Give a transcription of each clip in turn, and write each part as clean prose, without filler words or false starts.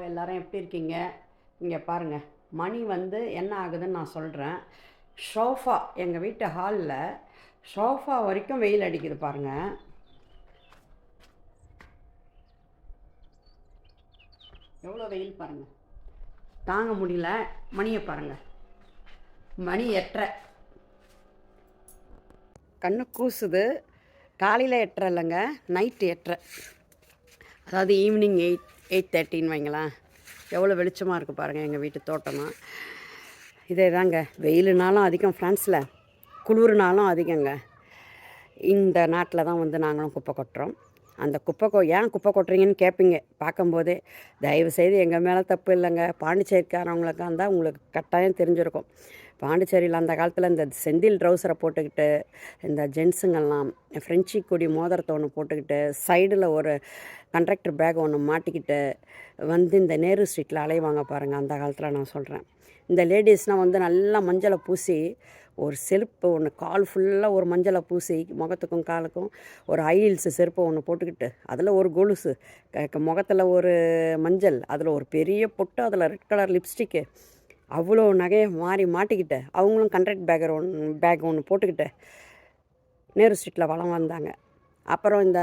எல்லோரும் எப்படி இருக்கீங்க? இங்கே பாருங்கள், மணி வந்து என்ன ஆகுதுன்னு நான் சொல்கிறேன். ஷோஃபா எங்கள் வீட்டு ஹாலில் ஷோஃபா வரைக்கும் வெயில் அடிக்குது பாருங்கள். எவ்வளோ வெயில் பாருங்கள், தாங்க முடியல. மணியை பாருங்கள், மணி 8:30. கண்ணு கூசுது. காலையில் 8:30 இல்லைங்க, நைட்டு 8:30. அதாவது ஈவினிங் 8:30 வைங்களேன். எவ்வளோ வெளிச்சமாக இருக்குது பாருங்கள் எங்கள் வீட்டு தோட்டமாக. இதே தாங்க, வெயிலுனாலும் அதிகம் ஃப்ரான்ஸில், குளிர்னாலும் அதிகங்க. இந்த நாட்டில் தான் வந்து நாங்களும் குப்பை கொட்டுறோம். அந்த ஏன் குப்பை கொட்டுறீங்கன்னு கேட்பீங்க பார்க்கும்போதே. தயவுசெய்து எங்கள் மேலே தப்பு இல்லைங்க, பாண்டிச்சேரிக்காரவங்களுக்கு இருந்தால் உங்களுக்கு கட்டாயம் தெரிஞ்சிருக்கும். பாண்டிச்சேரியில் அந்த காலத்தில் இந்த செந்தில் ட்ரௌசரை போட்டுக்கிட்டு, இந்த ஜென்ஸுங்கெல்லாம் ஃப்ரெஞ்சு கொடி மோதிரத்தை ஒன்று போட்டுக்கிட்டு, சைடில் ஒரு கண்ட்ராக்டர் பேக் ஒன்று மாட்டிக்கிட்டு வந்து இந்த நேரு ஸ்ட்ரீட்டில் அலைவாங்க பாருங்கள். அந்த காலத்தில் நான் சொல்கிறேன். இந்த லேடிஸ்னால் வந்து நல்லா மஞ்சளை பூசி, ஒரு செருப்பு ஒன்று கால் ஃபுல்லாக ஒரு மஞ்சளை பூசி, முகத்துக்கும் காலுக்கும் ஒரு ஹீல்ஸு செருப்பை ஒன்று போட்டுக்கிட்டு, அதில் ஒரு கொலுசு, முகத்தில் ஒரு மஞ்சள், அதில் ஒரு பெரிய பொட்டு, அதில் ரெட் கலர் லிப்ஸ்டிக்கு, அவ்வளோ நகையை மாட்டிக்கிட்டு, அவங்களும் கண்ட்ராக்ட் பேக் ஒன்று போட்டுக்கிட்டு நேரு ஸ்ட்ரீட்டில் வளம் வந்தாங்க. அப்புறம் இந்த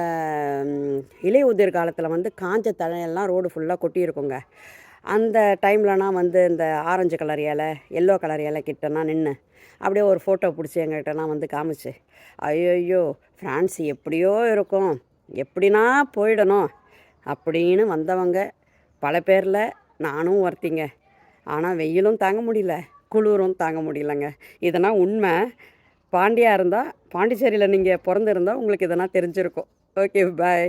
இலையுதிர் காலத்தில் வந்து காஞ்ச தழையெல்லாம் ரோடு ஃபுல்லாக கொட்டியிருக்குங்க. அந்த டைம்லனா வந்து இந்த ஆரஞ்சு கலர் இலை, எல்லோ கலர் இலை கிட்டனா நின்று அப்படியே ஒரு ஃபோட்டோ பிடிச்சி எங்கள்கிட்டலாம் வந்து காமிச்சு, ஐயோ ஃப்ரான்ஸ் எப்படியோ இருக்கும், எப்படின்னா போயிடணும் அப்படின்னு வந்தவங்க பல பேரில் நானும் ஒருத்திங்க. ஆனால் வெயிலும் தாங்க முடியல, குளிரும் தாங்க முடியலங்க. இதெல்லாம் உண்மை. பாண்டியாக இருந்தால், பாண்டிச்சேரியில் நீங்கள் பிறந்திருந்தால் உங்களுக்கு இதெல்லாம் தெரிஞ்சிருக்கும். ஓகே, பாய்.